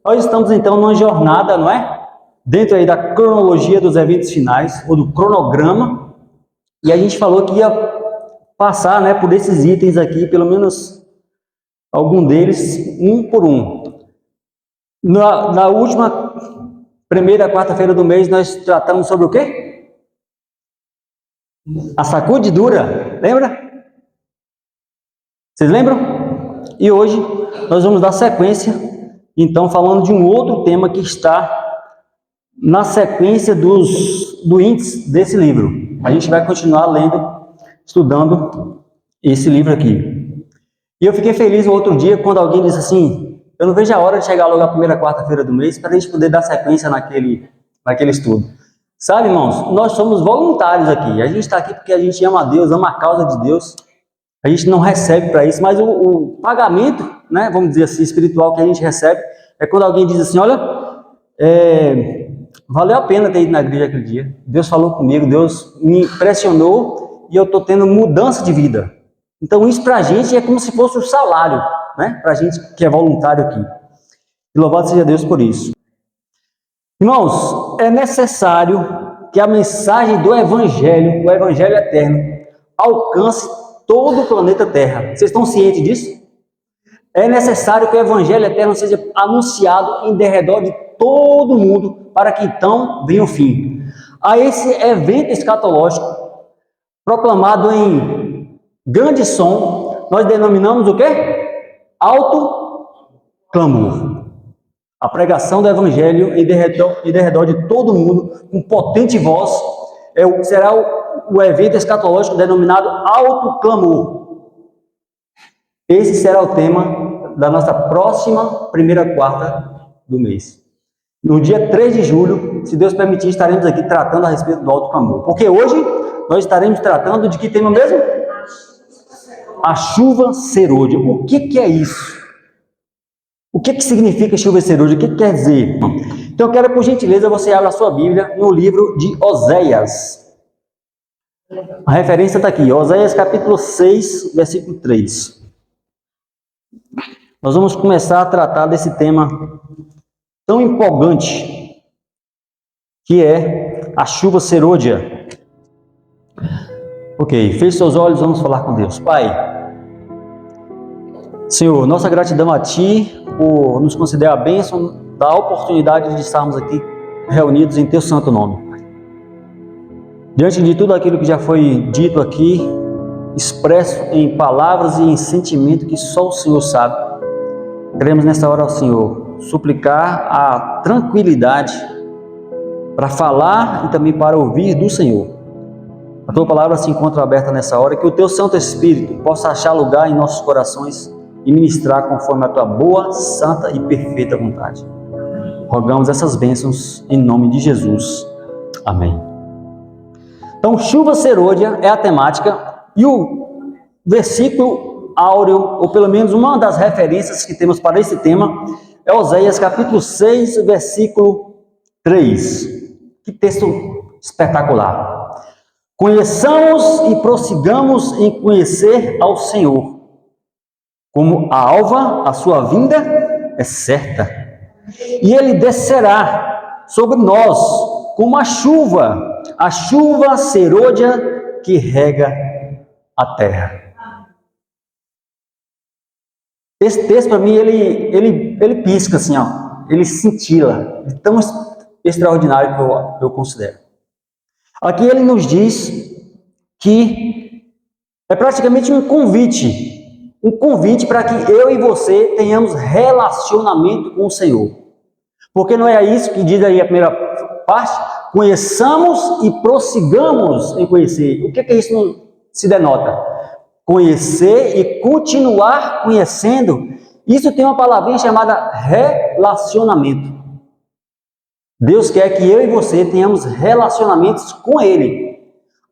Nós estamos então numa jornada, não é? Dentro aí da cronologia dos eventos finais, ou do cronograma, e a gente falou que ia passar, né, por esses itens aqui, pelo menos algum deles, um por um. Na última primeira quarta-feira do mês, nós tratamos sobre o quê? A sacudidura, lembra? Vocês lembram? E hoje nós vamos dar sequência, então, falando de um outro tema que está na sequência do índice desse livro. A gente vai continuar lendo, estudando esse livro aqui. E eu fiquei feliz no outro dia quando alguém disse assim: eu não vejo a hora de chegar logo a primeira quarta-feira do mês para a gente poder dar sequência naquele estudo. Sabe, irmãos, nós somos voluntários aqui. A gente está aqui porque a gente ama a Deus, ama a causa de Deus. A gente não recebe para isso, mas o pagamento, né, vamos dizer assim, espiritual que a gente recebe é quando alguém diz assim: olha, valeu a pena ter ido na igreja aquele dia. Deus falou comigo, Deus me impressionou e eu estou tendo mudança de vida. Então isso para a gente é como se fosse o salário, né? Para a gente que é voluntário aqui. E louvado seja Deus por isso. Irmãos, é necessário que a mensagem do Evangelho, o Evangelho eterno, alcance todo o planeta Terra. Vocês estão cientes disso? É necessário que o Evangelho eterno seja anunciado em derredor de todo o mundo, para que então venha o fim. A esse evento escatológico, proclamado em grande som, nós denominamos o quê? Alto clamor. A pregação do Evangelho em derredor de todo o mundo, com potente voz, será o evento escatológico denominado alto clamor. Esse será o tema da nossa próxima primeira quarta do mês. No dia 3 de julho, se Deus permitir, estaremos aqui tratando a respeito do alto clamor. Porque hoje nós estaremos tratando de que tema mesmo? A chuva serôdia. O que é isso? O que significa chuva serôdia? O que quer dizer? Então eu quero, por gentileza, você abra a sua Bíblia no livro de Oséias. A referência está aqui, Oséias capítulo 6, versículo 3. Nós vamos começar a tratar desse tema tão empolgante, que é a chuva serôdia. Ok, feche seus olhos, vamos falar com Deus. Pai, Senhor, nossa gratidão a Ti por nos conceder a bênção da oportunidade de estarmos aqui reunidos em Teu santo nome. Diante de tudo aquilo que já foi dito aqui, expresso em palavras e em sentimento que só o Senhor sabe, queremos nessa hora ao Senhor suplicar a tranquilidade para falar e também para ouvir do Senhor. A Tua palavra se encontra aberta nessa hora, que o Teu Santo Espírito possa achar lugar em nossos corações e ministrar conforme a Tua boa, santa e perfeita vontade. Rogamos essas bênçãos em nome de Jesus. Amém. Então, chuva serôdia é a temática e o versículo áureo, ou pelo menos uma das referências que temos para esse tema, é Oséias capítulo 6, versículo 3. Que texto espetacular! Conheçamos e prossigamos em conhecer ao Senhor. Como a alva, a sua vinda é certa. E Ele descerá sobre nós como a chuva serôdia que rega a terra. Esse texto para mim, ele pisca assim, ó, ele cintila, é tão extraordinário que eu considero. Aqui ele nos diz que é praticamente um convite para que eu e você tenhamos relacionamento com o Senhor. Porque não é isso que diz aí a primeira parte? Conheçamos e prossigamos em conhecer. O que isso se denota? Conhecer e continuar conhecendo. Isso tem uma palavrinha chamada relacionamento. Deus quer que eu e você tenhamos relacionamentos com Ele.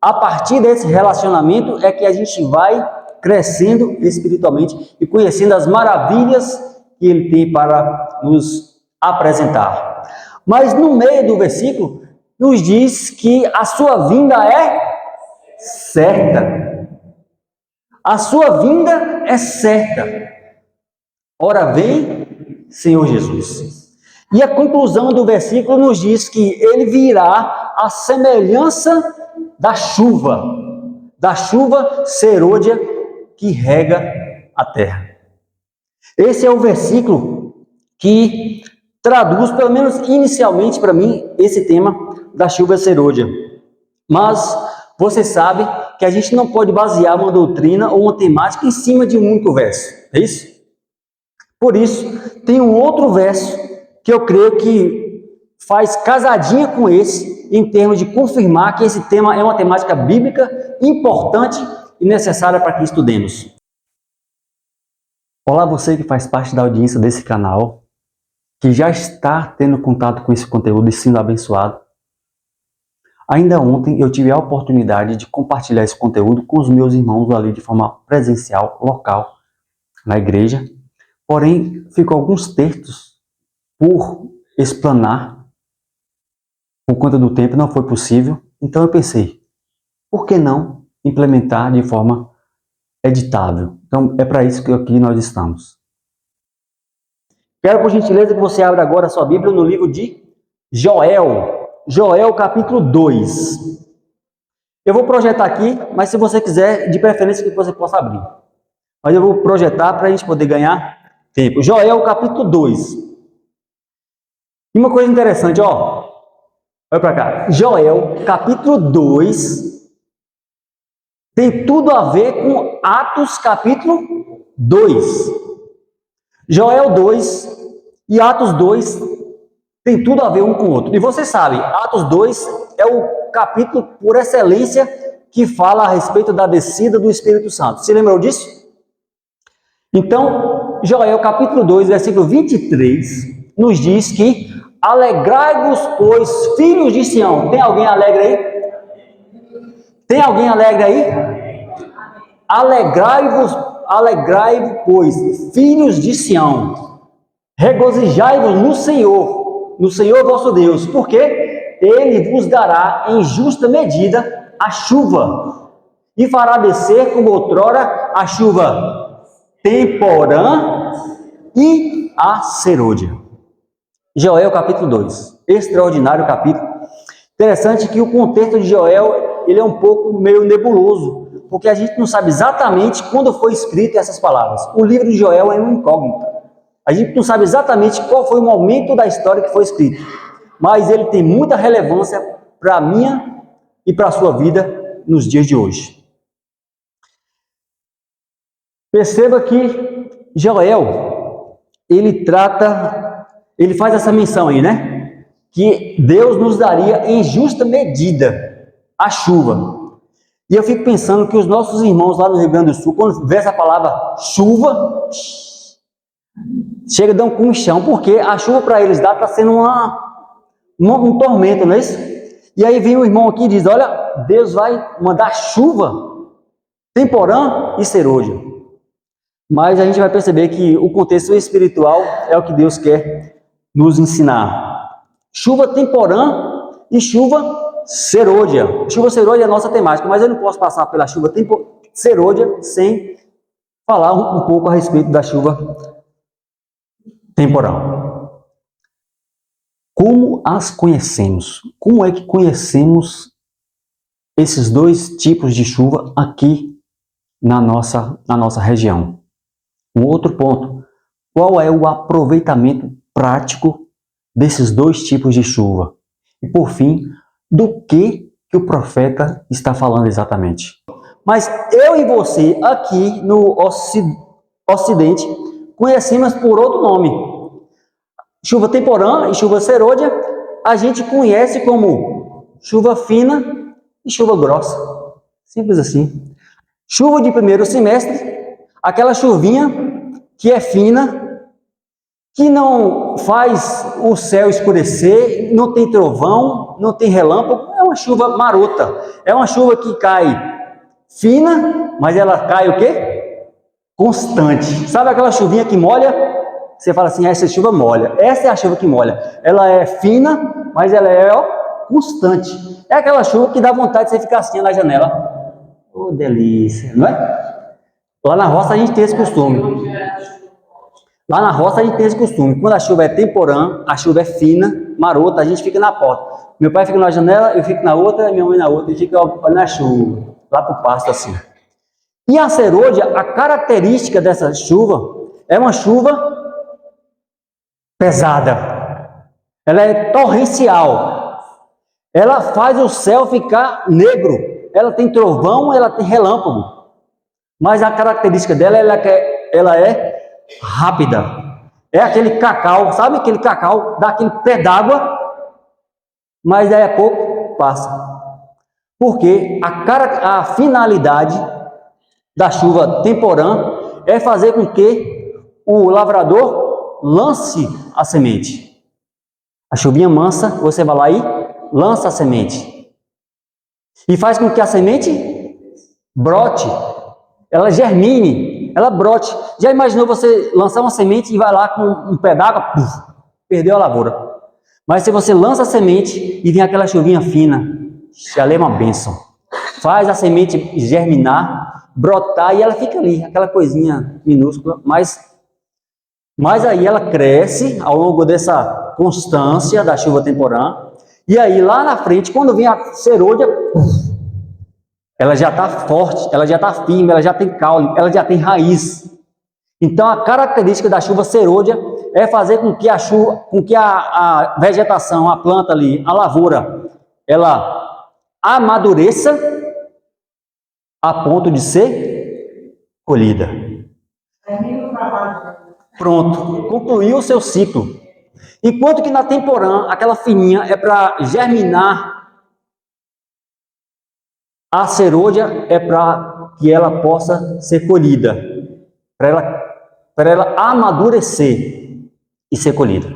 A partir desse relacionamento é que a gente vai crescendo espiritualmente e conhecendo as maravilhas que Ele tem para nos apresentar. Mas no meio do versículo, nos diz que a sua vinda é certa. A sua vinda é certa. Ora vem, Senhor Jesus. E a conclusão do versículo nos diz que ele virá à semelhança da chuva serôdia que rega a terra. Esse é o versículo que traduz, pelo menos inicialmente para mim, esse tema da chuva serôdia. Mas você sabe que a gente não pode basear uma doutrina ou uma temática em cima de um único verso, é isso? Por isso, tem um outro verso que eu creio que faz casadinha com esse, em termos de confirmar que esse tema é uma temática bíblica importante e necessária para que estudemos. Olá, você que faz parte da audiência desse canal, que já está tendo contato com esse conteúdo e sendo abençoado. Ainda ontem eu tive a oportunidade de compartilhar esse conteúdo com os meus irmãos ali de forma presencial, local, na igreja. Porém, ficou alguns textos por explanar, por conta do tempo não foi possível. Então eu pensei, por que não implementar de forma editável? Então é para isso que aqui nós estamos. Quero por gentileza que você abra agora a sua Bíblia no livro de Joel capítulo 2. Eu vou projetar aqui, mas se você quiser, de preferência que você possa abrir. Mas eu vou projetar para a gente poder ganhar tempo. Joel capítulo 2. E uma coisa interessante, ó. Olha para cá. Joel capítulo 2 tem tudo a ver com Atos capítulo 2. Joel 2 e Atos 2 tem tudo a ver um com o outro. E você sabe, Atos 2 é o capítulo por excelência que fala a respeito da descida do Espírito Santo. Você lembrou disso? Então, Joel capítulo 2, versículo 23, nos diz que alegrai-vos, pois, filhos de Sião. Tem alguém alegre aí? Tem alguém alegre aí? Alegrai-vos, pois, filhos de Sião. Regozijai-vos no Senhor vosso Deus, porque Ele vos dará em justa medida a chuva, e fará descer como outrora a chuva temporã e a serôdia. Joel capítulo 2, extraordinário capítulo. Interessante que o contexto de Joel, ele é um pouco meio nebuloso, porque a gente não sabe exatamente quando foi escrito essas palavras. O livro de Joel é uma incógnita. A gente não sabe exatamente qual foi o momento da história que foi escrito, mas ele tem muita relevância para a minha e para a sua vida nos dias de hoje. Perceba que Joel, ele faz essa menção aí, né? Que Deus nos daria em justa medida a chuva. E eu fico pensando que os nossos irmãos lá no Rio Grande do Sul, quando vê essa palavra chuva, chega a dar um comichão, porque a chuva para eles está sendo um tormento, não é isso? E aí vem o irmão aqui e diz, olha, Deus vai mandar chuva, temporã e serôdia. Mas a gente vai perceber que o contexto espiritual é o que Deus quer nos ensinar. Chuva temporã e chuva serôdia. Chuva serôdia é a nossa temática, mas eu não posso passar pela chuva serôdia sem falar um pouco a respeito da chuva temporal. Como as conhecemos? Como é que conhecemos esses dois tipos de chuva aqui na nossa região? Um outro ponto, qual é o aproveitamento prático desses dois tipos de chuva? E por fim, do que o profeta está falando exatamente? Mas eu e você aqui no Ocidente conhecemos por outro nome. Chuva temporã e chuva serôdia, a gente conhece como chuva fina e chuva grossa. Simples assim. Chuva de primeiro semestre, aquela chuvinha que é fina, que não faz o céu escurecer, não tem trovão, não tem relâmpago, é uma chuva marota. É uma chuva que cai fina, mas ela cai o quê? Constante. Sabe aquela chuvinha que molha? Você fala assim, essa chuva molha. Essa é a chuva que molha. Ela é fina, mas ela é constante. É aquela chuva que dá vontade de você ficar assim na janela. Oh, delícia, não é? Lá na roça a gente tem esse costume. Lá na roça a gente tem esse costume. Quando a chuva é temporã, a chuva é fina, marota, a gente fica na porta. Meu pai fica na janela, eu fico na outra, minha mãe na outra, e fica olhando a chuva, lá pro pasto assim. E a serôdia, a característica dessa chuva é uma chuva pesada. Ela é torrencial. Ela faz o céu ficar negro. Ela tem trovão, ela tem relâmpago. Mas a característica dela, ela é rápida. É aquele cacau, sabe aquele cacau, dá aquele pé d'água, mas daí a pouco passa. Porque a finalidade da chuva temporã é fazer com que o lavrador lance a semente. A chuvinha mansa, você vai lá e lança a semente. E faz com que a semente brote, ela germine, ela brote. Já imaginou você lançar uma semente e vai lá com um pé d'água, perdeu a lavoura. Mas se você lança a semente e vem aquela chuvinha fina, já é uma bênção. Faz a semente germinar, brotar e ela fica ali, aquela coisinha minúscula, mas aí ela cresce ao longo dessa constância da chuva temporã. E aí lá na frente, quando vem a serôdia, ela já está forte, ela já está firme, ela já tem caule, ela já tem raiz. Então a característica da chuva serôdia é fazer com que a vegetação, a planta ali, a lavoura, ela amadureça a ponto de ser colhida. Pronto, concluiu o seu ciclo. Enquanto que na temporã, aquela fininha é para germinar, a serôdia é para que ela possa ser colhida, para ela amadurecer e ser colhida.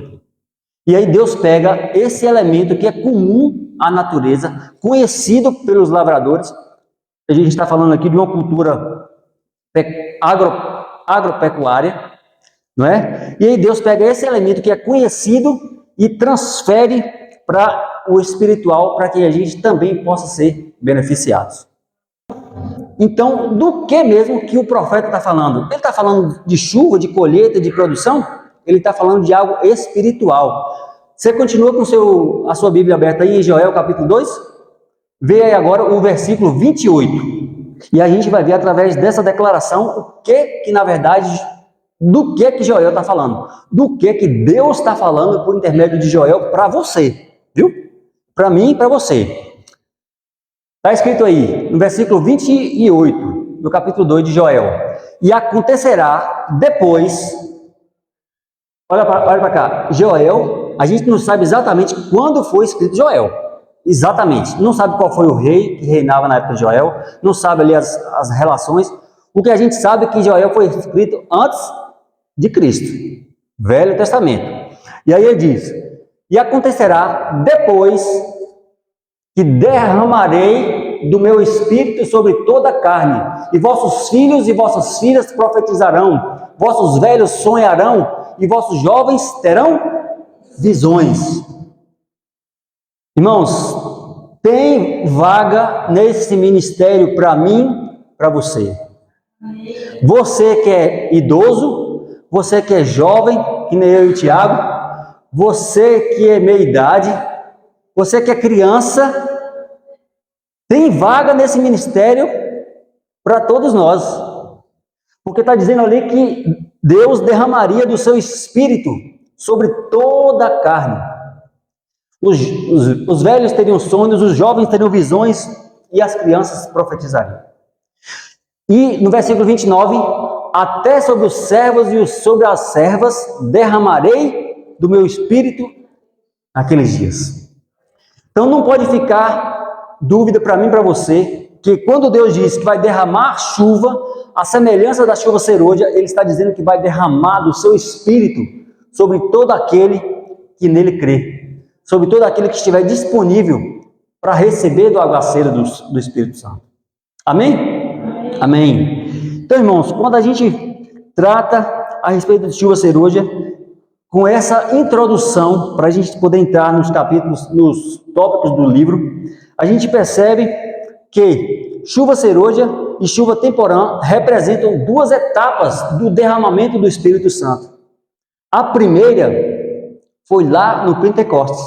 E aí Deus pega esse elemento que é comum à natureza, conhecido pelos lavradores. A gente está falando aqui de uma cultura agropecuária, não é? E aí Deus pega esse elemento que é conhecido e transfere para o espiritual, para que a gente também possa ser beneficiados. Então, do que mesmo que o profeta está falando? Ele está falando de chuva, de colheita, de produção? Ele está falando de algo espiritual. Você continua com a sua Bíblia aberta aí em Joel capítulo 2? Vê aí agora o versículo 28. E a gente vai ver através dessa declaração o que na verdade, do que Joel está falando. Do que Deus está falando por intermédio de Joel para você. Viu? Para mim e para você. Está escrito aí, no versículo 28, do capítulo 2 de Joel. E acontecerá depois, olha para cá, Joel, a gente não sabe exatamente quando foi escrito Joel. Exatamente. Não sabe qual foi o rei que reinava na época de Joel, não sabe ali as relações. O que a gente sabe é que Joel foi escrito antes de Cristo, Velho Testamento. E aí ele diz, e acontecerá depois que derramarei do meu espírito sobre toda a carne, e vossos filhos e vossas filhas profetizarão, vossos velhos sonharão, e vossos jovens terão visões. Irmãos, tem vaga nesse ministério para mim, para você. Você que é idoso, você que é jovem, que nem eu e Tiago, você que é meia idade, você que é criança, tem vaga nesse ministério para todos nós. Porque está dizendo ali que Deus derramaria do seu espírito sobre toda a carne. Os velhos teriam sonhos, os jovens teriam visões e as crianças profetizariam. E no versículo 29, até sobre os servos e sobre as servas derramarei do meu espírito naqueles dias. Então não pode ficar dúvida para mim e para você, que quando Deus diz que vai derramar chuva, a semelhança da chuva serôdia, Ele está dizendo que vai derramar do seu espírito sobre todo aquele que nele crê, sobre todo aquele que estiver disponível para receber do aguaceiro do Espírito Santo. Amém? Amém. Então, irmãos, quando a gente trata a respeito de chuva serôdia, com essa introdução, para a gente poder entrar nos capítulos, nos tópicos do livro, a gente percebe que chuva serôdia e chuva temporã representam duas etapas do derramamento do Espírito Santo. A primeira foi lá no Pentecostes.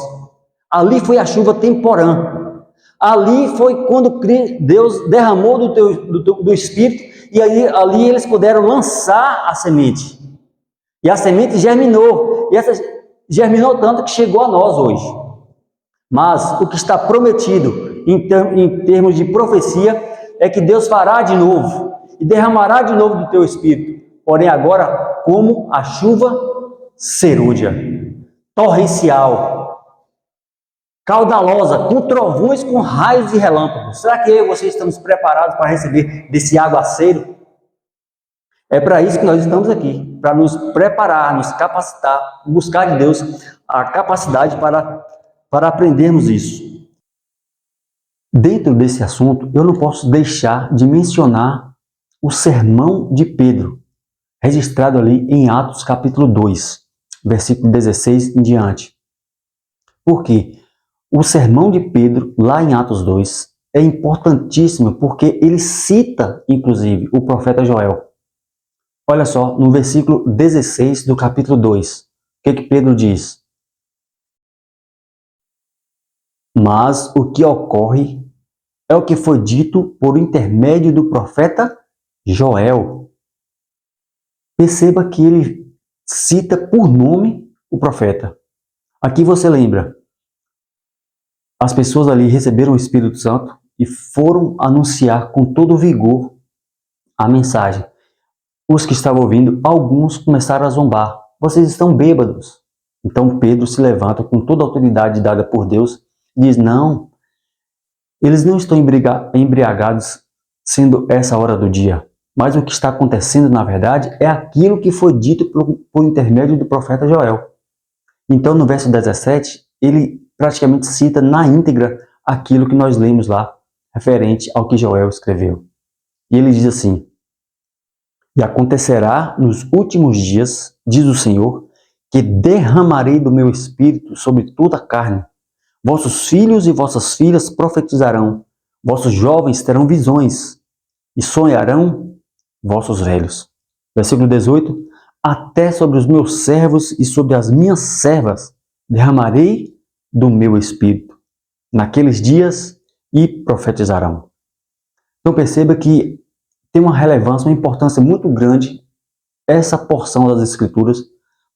Ali foi a chuva temporã. Ali foi quando Deus derramou do Espírito, e ali eles puderam lançar a semente. E a semente germinou. E essa germinou tanto que chegou a nós hoje. Mas o que está prometido em termos de profecia é que Deus fará de novo e derramará de novo do teu Espírito. Porém agora como a chuva serúdia, torrencial, caudalosa, com trovões, com raios e relâmpagos. Será que eu e você estamos preparados para receber desse aguaceiro? É para isso que nós estamos aqui, para nos preparar, nos capacitar, buscar de Deus a capacidade para aprendermos isso. Dentro desse assunto, eu não posso deixar de mencionar o sermão de Pedro, registrado ali em Atos capítulo 2, versículo 16 em diante. Por quê? O sermão de Pedro, lá em Atos 2, é importantíssimo porque ele cita, inclusive, o profeta Joel. Olha só, no versículo 16 do capítulo 2, o que Pedro diz? Mas o que ocorre é o que foi dito por intermédio do profeta Joel. Perceba que ele cita por nome o profeta. Aqui você lembra, as pessoas ali receberam o Espírito Santo e foram anunciar com todo vigor a mensagem. Os que estavam ouvindo, alguns começaram a zombar. Vocês estão bêbados. Então Pedro se levanta com toda a autoridade dada por Deus e diz, não, eles não estão embriagados sendo essa hora do dia. Mas o que está acontecendo, na verdade, é aquilo que foi dito por intermédio do profeta Joel. Então, no verso 17, ele praticamente cita na íntegra aquilo que nós lemos lá, referente ao que Joel escreveu. E ele diz assim, e acontecerá nos últimos dias, diz o Senhor, que derramarei do meu espírito sobre toda a carne. Vossos filhos e vossas filhas profetizarão, vossos jovens terão visões, e sonharão vossos velhos. Versículo 18, até sobre os meus servos e sobre as minhas servas derramarei do meu espírito naqueles dias e profetizarão. Então perceba que tem uma relevância, uma importância muito grande essa porção das Escrituras,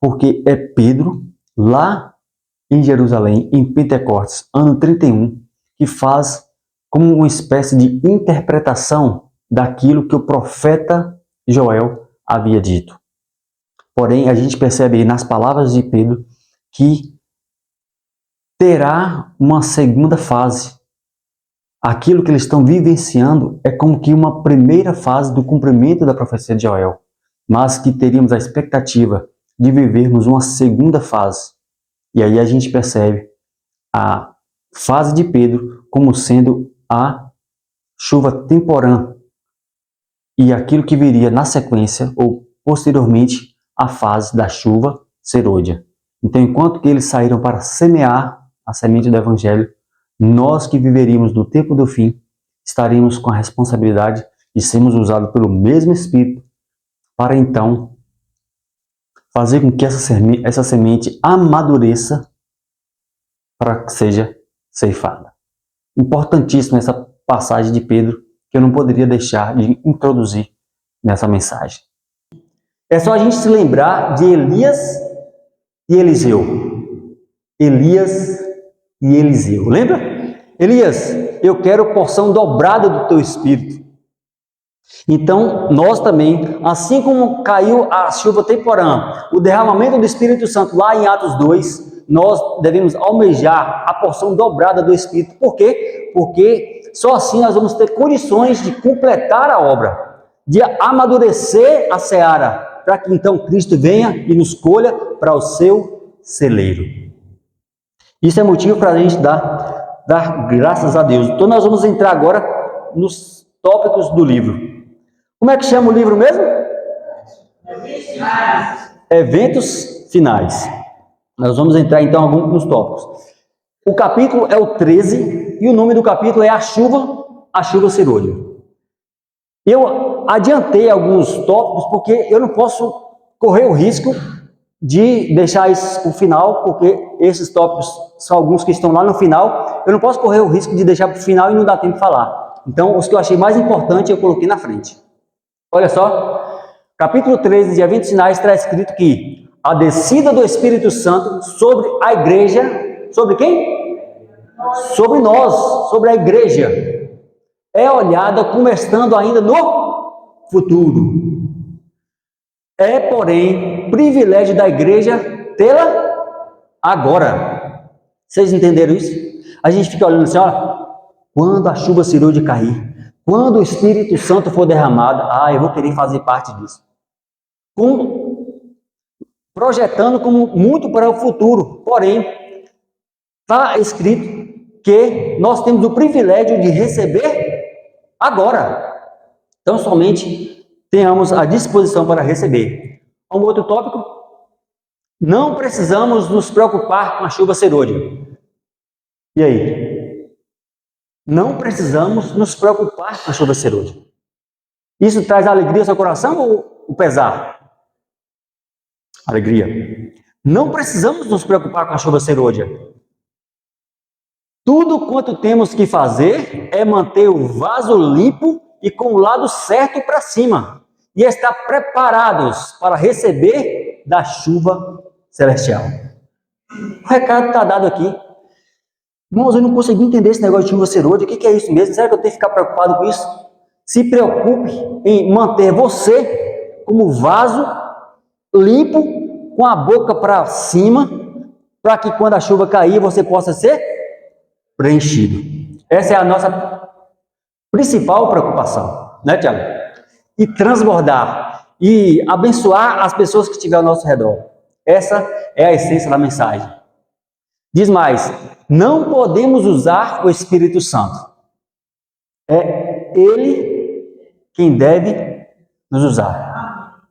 porque é Pedro, lá em Jerusalém, em Pentecostes, ano 31, que faz como uma espécie de interpretação daquilo que o profeta Joel havia dito. Porém, a gente percebe aí nas palavras de Pedro que terá uma segunda fase. Aquilo que eles estão vivenciando é como que uma primeira fase do cumprimento da profecia de Joel, mas que teríamos a expectativa de vivermos uma segunda fase. E aí a gente percebe a fase de Pedro como sendo a chuva temporã e aquilo que viria na sequência ou posteriormente a fase da chuva serôdia. Então, enquanto que eles saíram para semear a semente do Evangelho, nós que viveríamos no tempo do fim, estaremos com a responsabilidade de sermos usados pelo mesmo Espírito para então fazer com que essa semente amadureça para que seja ceifada. Importantíssima essa passagem de Pedro, que eu não poderia deixar de introduzir nessa mensagem. É só a gente se lembrar de Elias e Eliseu. Elias e Eliseu. Lembra? Elias, eu quero porção dobrada do teu espírito. Então, nós também, assim como caiu a chuva temporã, o derramamento do Espírito Santo lá em Atos 2, nós devemos almejar a porção dobrada do Espírito. Por quê? Porque só assim nós vamos ter condições de completar a obra, de amadurecer a seara, para que então Cristo venha e nos colha para o seu celeiro. Isso é motivo para a gente dar graças a Deus. Então nós vamos entrar agora nos tópicos do livro. Como é que chama o livro mesmo? Eventos finais. Nós vamos entrar então alguns nos tópicos. O capítulo é o 13 e o nome do capítulo é a chuva serôdia. Eu adiantei alguns tópicos porque eu não posso correr o risco de deixar isso o final, porque esses tópicos são alguns que estão lá no final. Eu não posso correr o risco de deixar para o final e não dar tempo de falar. Então, os que eu achei mais importante eu coloquei na frente. Olha só, capítulo 13 de Eventos Sinais traz escrito que a descida do Espírito Santo sobre a igreja, sobre quem? Sobre nós, sobre a igreja, é olhada como estando ainda no futuro. É, porém, privilégio da igreja tê-la agora. Vocês entenderam isso? A gente fica olhando assim, ó, quando a chuva cirúrgica cair, quando o Espírito Santo for derramado, eu vou querer fazer parte disso. Projetando como muito para o futuro. Porém, está escrito que nós temos o privilégio de receber agora. Então, somente tenhamos a disposição para receber. Um outro tópico, não precisamos nos preocupar com a chuva serôdia. E aí? Não precisamos nos preocupar com a chuva serôdia. Isso traz alegria ao seu coração ou o pesar? Alegria. Não precisamos nos preocupar com a chuva serôdia. Tudo quanto temos que fazer é manter o vaso limpo e com o lado certo para cima. E estar preparados para receber da chuva celestial. O recado está dado aqui. Irmãos, eu não consegui entender esse negócio de chuva serôdia. O que é isso mesmo? Será que eu tenho que ficar preocupado com isso? Se preocupe em manter você como vaso limpo, com a boca para cima, para que quando a chuva cair você possa ser preenchido. Essa é a nossa principal preocupação, né, Tiago? E transbordar e abençoar as pessoas que estiverem ao nosso redor. Essa é a essência da mensagem. Diz mais, não podemos usar o Espírito Santo. É Ele quem deve nos usar.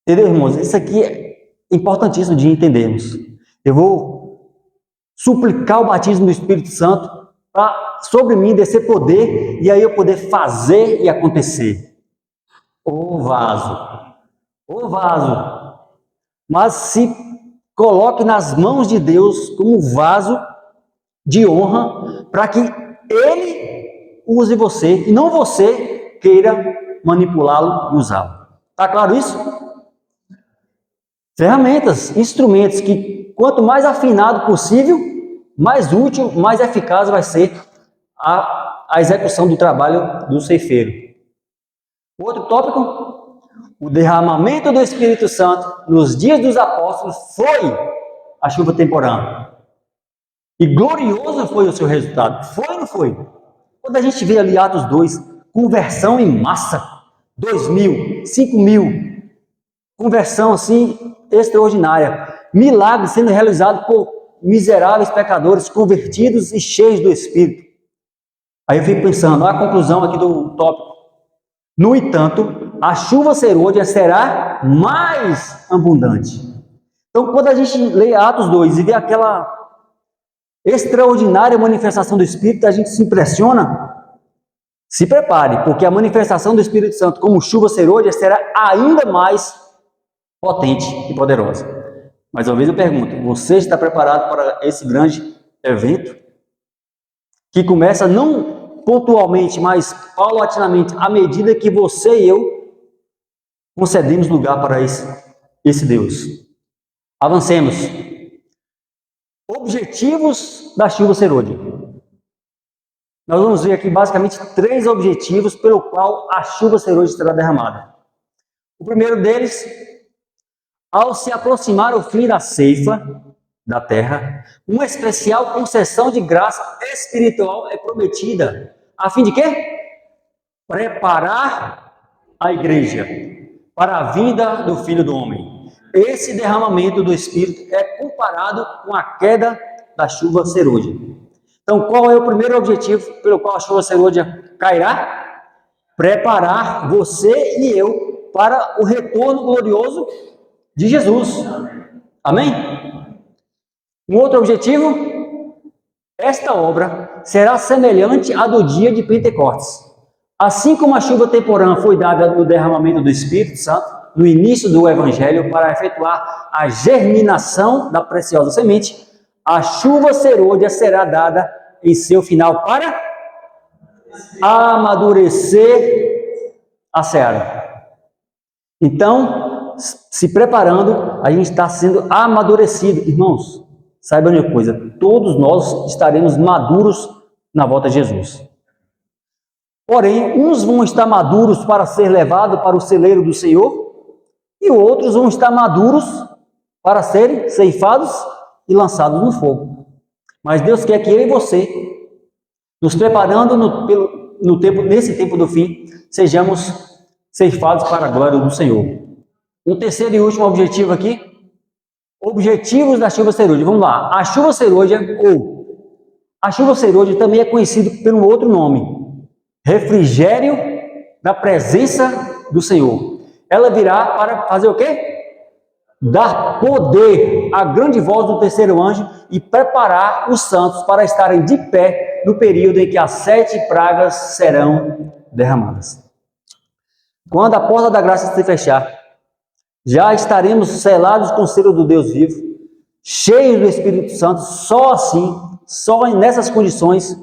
Entendeu, irmãos? Isso aqui é importantíssimo de entendermos. Eu vou suplicar o batismo do Espírito Santo para sobre mim descer poder e aí eu poder fazer e acontecer. Ô vaso, mas se coloque nas mãos de Deus como vaso de honra, para que Ele use você, e não você queira manipulá-lo e usá-lo. Está claro isso? Ferramentas, instrumentos que quanto mais afinado possível, mais útil, mais eficaz vai ser a execução do trabalho do ceifeiro. Outro tópico, o derramamento do Espírito Santo nos dias dos apóstolos foi a chuva temporânea. E glorioso foi o seu resultado. Foi ou não foi? Quando a gente vê ali Atos 2, conversão em massa, 2.000, 5.000, conversão assim extraordinária, milagres sendo realizados por miseráveis pecadores convertidos e cheios do Espírito. Aí eu fico pensando, a conclusão aqui do tópico. No entanto, a chuva serôdia será mais abundante. Então, quando a gente lê Atos 2 e vê aquela extraordinária manifestação do Espírito, a gente se impressiona. Se prepare, porque a manifestação do Espírito Santo como chuva serôdia será ainda mais potente e poderosa. Mais uma vez eu pergunto, você está preparado para esse grande evento? Que começa não pontualmente, mas paulatinamente, à medida que você e eu concedemos lugar para esse Deus. Avancemos. Objetivos da chuva serôdia. Nós vamos ver aqui basicamente 3 objetivos pelo qual a chuva serôdia será derramada. O primeiro deles, ao se aproximar o fim da ceifa da terra, uma especial concessão de graça espiritual é prometida, a fim de quê? Preparar a igreja para a vinda do Filho do Homem. Esse derramamento do Espírito é comparado com a queda da chuva serôdia. Então, qual é o primeiro objetivo pelo qual a chuva serôdia cairá? Preparar você e eu para o retorno glorioso de Jesus. Amém? Um outro objetivo? Esta obra será semelhante à do dia de Pentecostes. Assim como a chuva temporânea foi dada no derramamento do Espírito Santo, no início do Evangelho, para efetuar a germinação da preciosa semente, a chuva serôdia será dada em seu final para amadurecer a seara. Então, se preparando, a gente está sendo amadurecido. Irmãos, saiba uma coisa, todos nós estaremos maduros na volta de Jesus. Porém, uns vão estar maduros para ser levados para o celeiro do Senhor, e outros vão estar maduros para serem ceifados e lançados no fogo. Mas Deus quer que eu e você, nos preparando nesse tempo do fim, sejamos ceifados para a glória do Senhor. O terceiro e último objetivo aqui, objetivos da chuva serôdia. Vamos lá, a chuva serôdia também é conhecido pelo outro nome, refrigério da presença do Senhor. Ela virá para fazer o quê? Dar poder à grande voz do terceiro anjo e preparar os santos para estarem de pé no período em que as 7 pragas serão derramadas. Quando a porta da graça se fechar, já estaremos selados com o selo do Deus vivo, cheios do Espírito Santo. Só assim, só nessas condições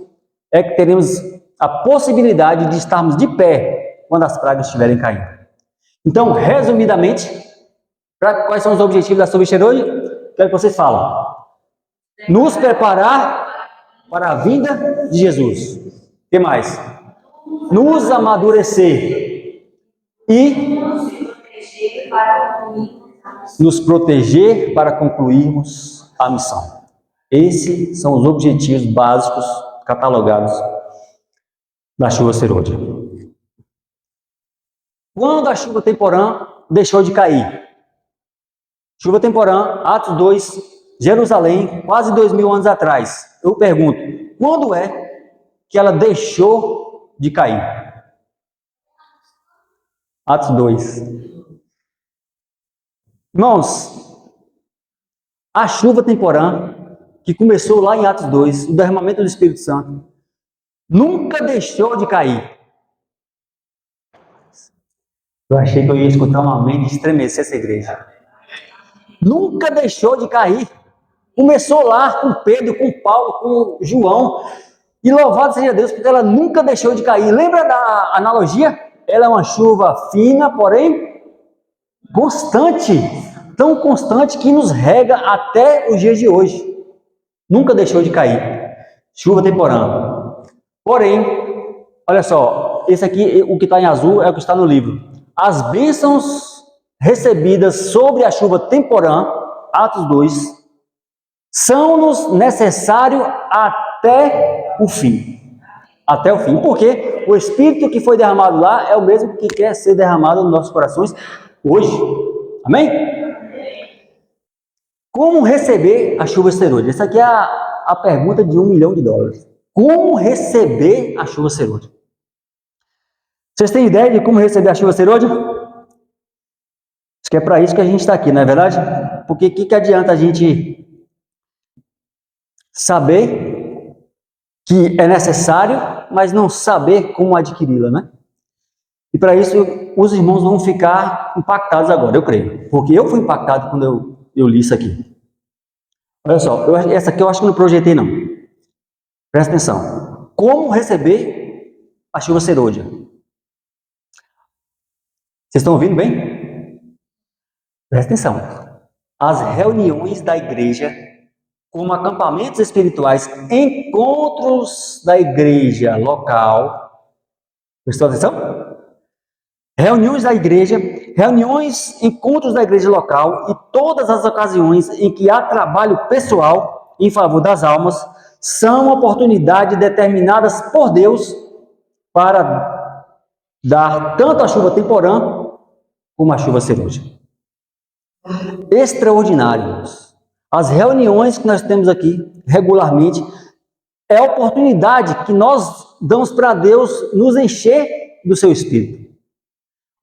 é que teremos a possibilidade de estarmos de pé quando as pragas estiverem caindo. Então, resumidamente, quais são os objetivos da chuva serôdia? Quero que vocês falem. Nos preparar para a vinda de Jesus. O que mais? Nos amadurecer e nos proteger para concluirmos a missão. Esses são os objetivos básicos catalogados da chuva serôdia. Quando a chuva temporã deixou de cair? Chuva temporã, Atos 2, Jerusalém, quase 2000 anos atrás. Eu pergunto, quando é que ela deixou de cair? Atos 2. Irmãos, a chuva temporã, que começou lá em Atos 2, o derramamento do Espírito Santo, nunca deixou de cair. Eu achei que eu ia escutar um amém e estremecer essa igreja. Nunca deixou de cair. Começou lá com Pedro, com Paulo, com João. E louvado seja Deus, porque ela nunca deixou de cair. Lembra da analogia? Ela é uma chuva fina, porém constante. Tão constante que nos rega até os dias de hoje. Nunca deixou de cair. Chuva temporã. Porém, olha só, esse aqui, o que está em azul, é o que está no livro. As bênçãos recebidas sobre a chuva temporã, Atos 2, são-nos necessários até o fim. Até o fim. Porque o Espírito que foi derramado lá é o mesmo que quer ser derramado nos nossos corações hoje. Amém? Como receber a chuva serôdia? Essa aqui é a pergunta de $1 milhão. Como receber a chuva serôdia? Vocês têm ideia de como receber a chuva serôdia? Acho que é para isso que a gente está aqui, não é verdade? Porque o que adianta a gente saber que é necessário, mas não saber como adquiri-la, né? E para isso, os irmãos vão ficar impactados agora, eu creio. Porque eu fui impactado quando eu li isso aqui. Olha só, essa aqui eu acho que não projetei não. Presta atenção. Como receber a chuva serôdia? Vocês estão ouvindo bem? Presta atenção. As reuniões da igreja, como acampamentos espirituais, encontros da igreja local. Prestou atenção? Reuniões da igreja, encontros da igreja local e todas as ocasiões em que há trabalho pessoal em favor das almas são oportunidades determinadas por Deus para dar tanto a chuva temporã como a chuva serôdia. Extraordinários. As reuniões que nós temos aqui regularmente é a oportunidade que nós damos para Deus nos encher do seu Espírito.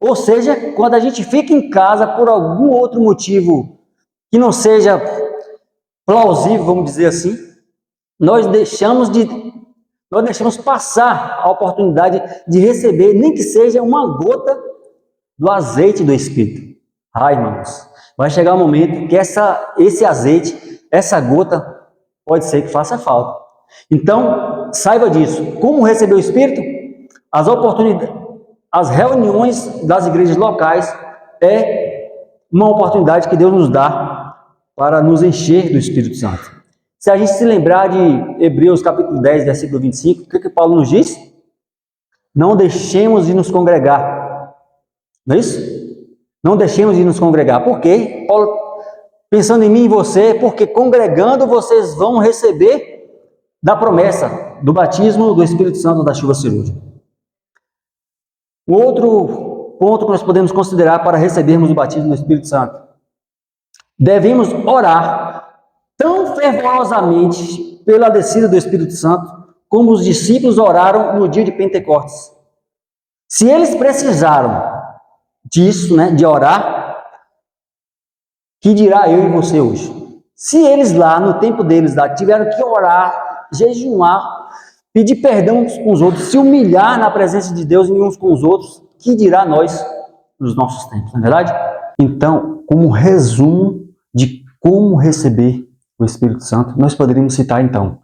Ou seja, quando a gente fica em casa por algum outro motivo que não seja plausível, vamos dizer assim, nós deixamos passar a oportunidade de receber, nem que seja uma gota do azeite do Espírito. Irmãos, vai chegar um momento que esse azeite, essa gota, pode ser que faça falta. Então, saiba disso. Como receber o Espírito? As oportunidades, as reuniões das igrejas locais é uma oportunidade que Deus nos dá para nos encher do Espírito Santo. Se a gente se lembrar de Hebreus capítulo 10, versículo 25, o que Paulo nos diz? Não deixemos de nos congregar. Não é isso? Não deixemos de nos congregar. Por quê? Paulo, pensando em mim e você, porque congregando vocês vão receber da promessa do batismo do Espírito Santo da chuva cirúrgica. O outro ponto que nós podemos considerar para recebermos o batismo do Espírito Santo: devemos orar tão fervorosamente pela descida do Espírito Santo como os discípulos oraram no dia de Pentecostes. Se eles precisaram disso, de orar, que dirá eu e você hoje? Se eles lá, no tempo deles lá, tiveram que orar, jejuar, pedir perdão uns com os outros, se humilhar na presença de Deus uns com os outros, que dirá nós nos nossos tempos, não é verdade? Então, como resumo de como receber o Espírito Santo, nós poderíamos citar então: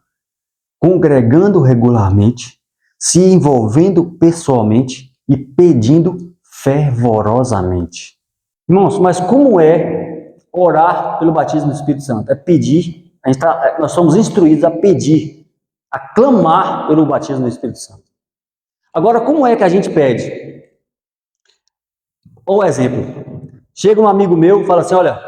congregando regularmente, se envolvendo pessoalmente e pedindo fervorosamente. Irmãos, mas como é orar pelo batismo do Espírito Santo? É pedir, nós somos instruídos a pedir, a clamar pelo batismo do Espírito Santo. Agora, como é que a gente pede? Ou exemplo, chega um amigo meu e fala assim: olha,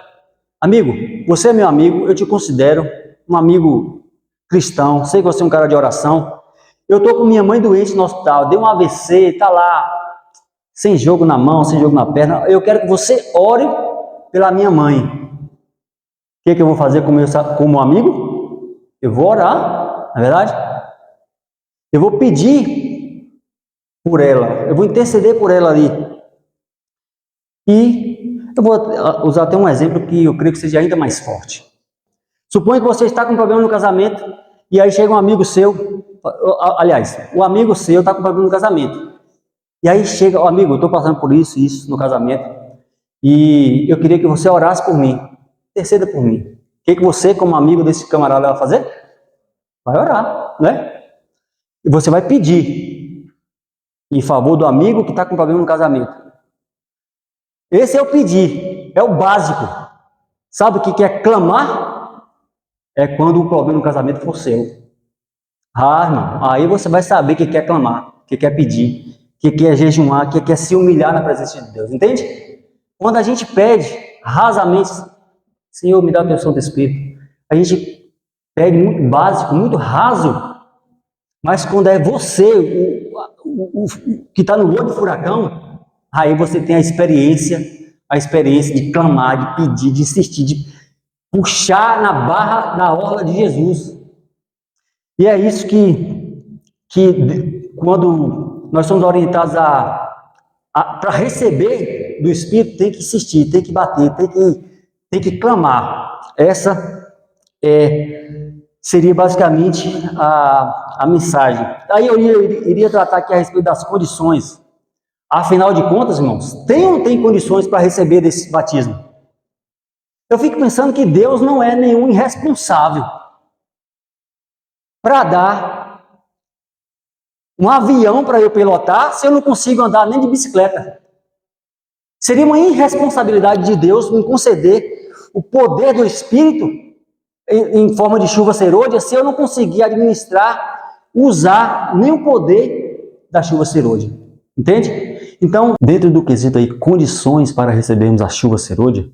amigo, você é meu amigo, eu te considero um amigo cristão, sei que você é um cara de oração, eu estou com minha mãe doente no hospital, deu um AVC, está lá, sem jogo na mão, sem jogo na perna, eu quero que você ore pela minha mãe. O que eu vou fazer como amigo? Eu vou orar, não é verdade? Eu vou pedir por ela, eu vou interceder por ela ali. E eu vou usar até um exemplo que eu creio que seja ainda mais forte. Suponha que você está com um problema no casamento, e aí chega um amigo seu, aliás, o amigo seu está com um problema no casamento. E aí chega, amigo, eu estou passando por isso e isso no casamento, e eu queria que você orasse por mim, interceda por mim. O que você, como amigo desse camarada, vai fazer? Vai orar, né? E você vai pedir em favor do amigo que está com problema no casamento. Esse é o pedir, é o básico. Sabe o que é clamar? É quando o problema no casamento for seu. Irmão, aí você vai saber o que é clamar, o que é pedir, o que é jejuar, o que é se humilhar na presença de Deus, entende? Quando a gente pede rasamente, Senhor, me dá a teu Santo Espírito, a gente pede muito básico, muito raso, mas quando é você o que está no olho do furacão, aí você tem a experiência de clamar, de pedir, de insistir, de puxar na barra, na orla de Jesus. E é isso que quando nós somos orientados para receber do Espírito, tem que insistir, tem que bater, tem que clamar. Essa seria basicamente a mensagem. Aí eu iria tratar aqui a respeito das condições. Afinal de contas, irmãos, tem ou não tem condições para receber desse batismo? Eu fico pensando que Deus não é nenhum irresponsável para dar um avião para eu pilotar se eu não consigo andar nem de bicicleta. Seria uma irresponsabilidade de Deus me conceder o poder do Espírito em forma de chuva serôdia se eu não conseguir administrar, usar nem o poder da chuva serôdia. Entende? Então, dentro do quesito aí, condições para recebermos a chuva serôdia,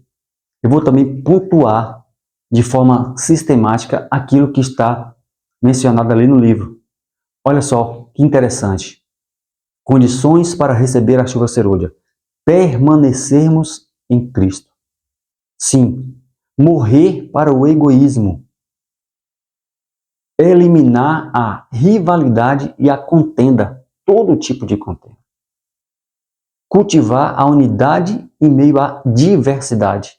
eu vou também pontuar de forma sistemática aquilo que está mencionado ali no livro. Olha só, que interessante. Condições para receber a chuva serôdia. Permanecermos em Cristo. Sim, morrer para o egoísmo. Eliminar a rivalidade e a contenda, todo tipo de contenda. Cultivar a unidade em meio à diversidade.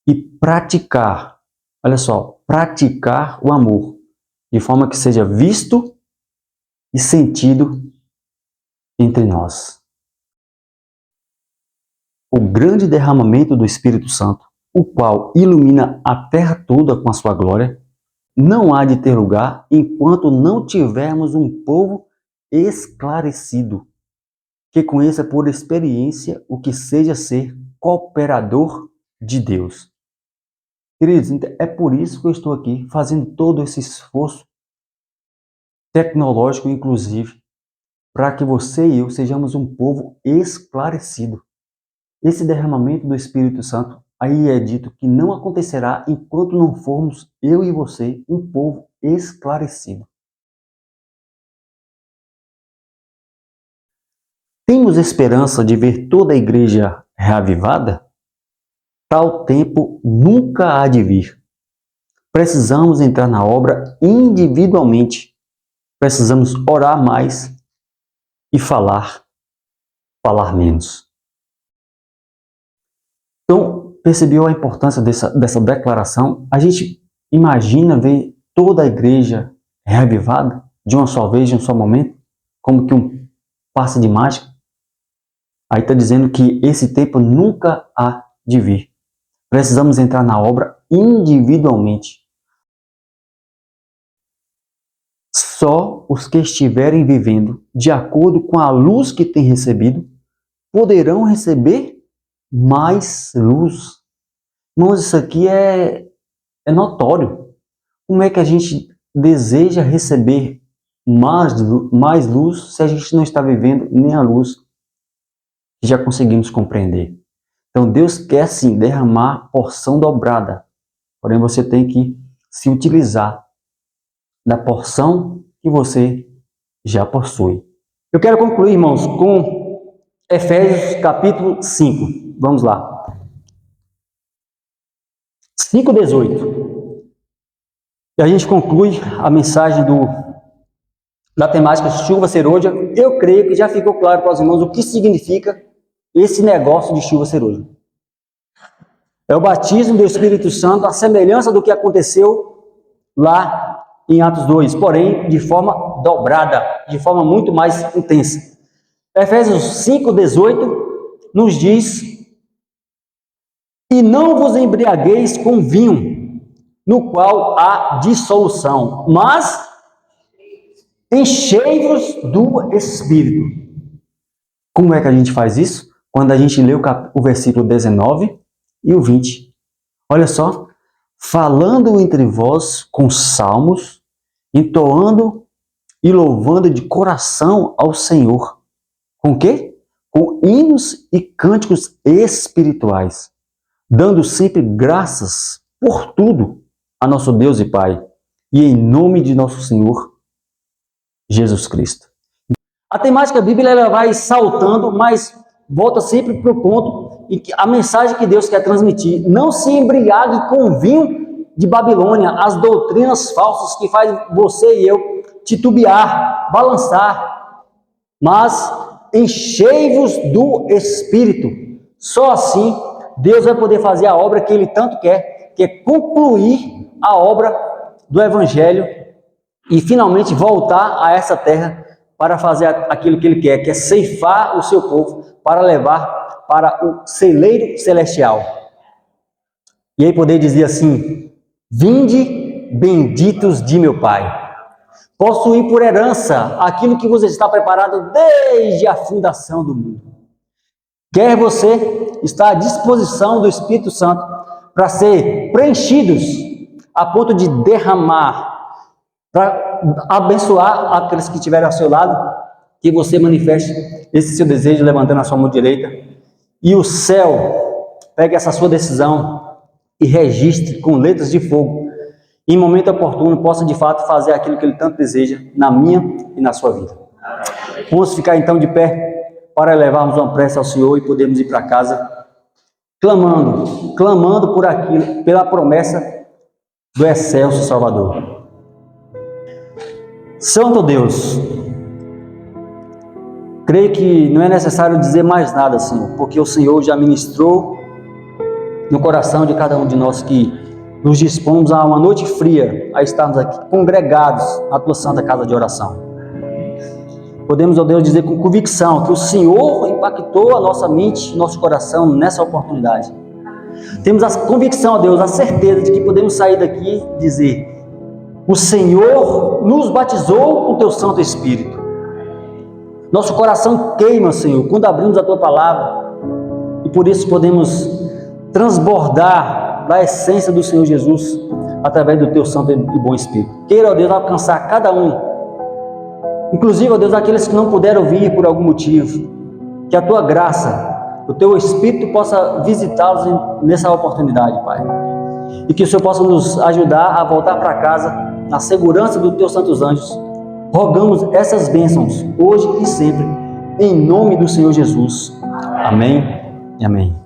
E praticar, olha só, praticar o amor, de forma que seja visto e sentido entre nós. o grande derramamento do Espírito Santo, o qual ilumina a terra toda com a sua glória, não há de ter lugar enquanto não tivermos um povo esclarecido, que conheça por experiência o que seja ser cooperador de Deus. Queridos, é por isso que eu estou aqui fazendo todo esse esforço tecnológico, inclusive, para que você e eu sejamos um povo esclarecido. Esse derramamento do Espírito Santo, aí é dito que não acontecerá enquanto não formos, eu e você, um povo esclarecido. Temos esperança de ver toda a igreja reavivada? Tal tempo nunca há de vir. Precisamos entrar na obra individualmente. Precisamos orar mais e falar menos. Então, percebeu a importância dessa declaração? A gente imagina ver toda a igreja reavivada de uma só vez, de um só momento, como que um passe de mágica. Aí está dizendo que esse tempo nunca há de vir. Precisamos entrar na obra individualmente. Só os que estiverem vivendo de acordo com a luz que têm recebido poderão receber mais luz. Irmãos, isso aqui é notório. Como é que a gente deseja receber mais luz se a gente não está vivendo nem a luz que já conseguimos compreender? Então Deus quer sim derramar porção dobrada, porém você tem que se utilizar da porção que você já possui. Eu quero concluir, irmãos, com Efésios capítulo 5. Vamos lá. 5:18. E a gente conclui a mensagem da temática chuva ceroja. Eu creio que já ficou claro para os irmãos o que significa esse negócio de chuva ceroja. É o batismo do Espírito Santo, a semelhança do que aconteceu lá em Atos 2, porém de forma dobrada, de forma muito mais intensa. Efésios 5:18 nos diz: e não vos embriagueis com vinho, no qual há dissolução, mas enchei-vos do Espírito. Como é que a gente faz isso? Quando a gente lê o versículo 19 e o 20. Olha só. Falando entre vós com salmos, entoando e louvando de coração ao Senhor. Com o quê? Com hinos e cânticos espirituais, dando sempre graças por tudo a nosso Deus e Pai, e em nome de nosso Senhor Jesus Cristo. A temática bíblica ela vai saltando, mas volta sempre para o ponto em que a mensagem que Deus quer transmitir: não se embriague com o vinho de Babilônia, as doutrinas falsas que fazem você e eu titubear, balançar, mas enchei-vos do Espírito. Só assim Deus vai poder fazer a obra que Ele tanto quer, que é concluir a obra do Evangelho e finalmente voltar a essa terra para fazer aquilo que Ele quer, que é ceifar o seu povo para levar para o celeiro celestial. E aí poder dizer assim: vinde, benditos de meu Pai. Possuir por herança aquilo que você está preparado desde a fundação do mundo. Quer você está à disposição do Espírito Santo para ser preenchidos a ponto de derramar, para abençoar aqueles que estiverem ao seu lado, que você manifeste esse seu desejo levantando a sua mão direita e o céu pegue essa sua decisão e registre com letras de fogo, em momento oportuno possa de fato fazer aquilo que Ele tanto deseja na minha e na sua vida. Vamos ficar então de pé para levarmos uma prece ao Senhor e podermos ir para casa clamando por aquilo, pela promessa do excelso Salvador. Santo Deus, creio que não é necessário dizer mais nada, Senhor, porque o Senhor já ministrou no coração de cada um de nós que nos dispomos a uma noite fria, a estarmos aqui congregados na Tua Santa Casa de Oração. podemos, ó Deus, dizer com convicção que o Senhor impactou a nossa mente, nosso coração nessa oportunidade. Temos a convicção, ó Deus, a certeza de que podemos sair daqui e dizer: o Senhor nos batizou com o Teu Santo Espírito. Nosso coração queima, Senhor, quando abrimos a Tua palavra, e por isso podemos transbordar da essência do Senhor Jesus através do Teu Santo e bom Espírito. Queira, ó Deus, alcançar cada um, inclusive, ó Deus, aqueles que não puderam vir por algum motivo, que a Tua graça, o Teu Espírito possa visitá-los nessa oportunidade, Pai. E que o Senhor possa nos ajudar a voltar para casa na segurança dos Teus santos anjos. Rogamos essas bênçãos hoje e sempre, em nome do Senhor Jesus. Amém e amém.